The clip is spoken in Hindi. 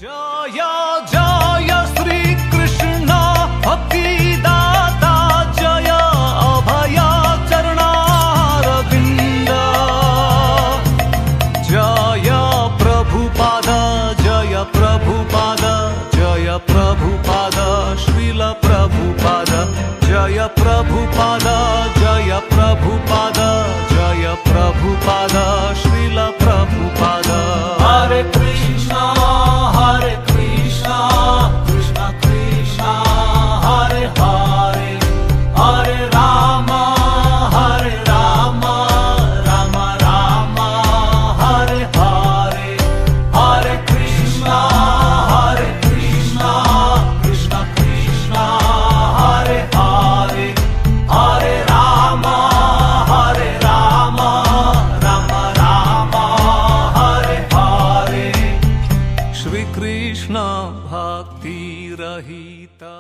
जय जय श्री कृष्ण भक्तिदाता जय अभय चरणारविंद जय प्रभुपाद जय प्रभुपाद जय प्रभुपाद श्रील प्रभुपाद जय प्रभुपाद जय प्रभुपाद जय प्रभुपाद श्रील प्रभुपाद हरे कृष्णा कृष्ण कृष्ण हरे हरे हरे राम राम राम हरे हरे हरे कृष्णा कृष्ण कृष्ण हरे हरे हरे राम राम राम हरे हरे श्री कृष्ण भक्ति रहिता।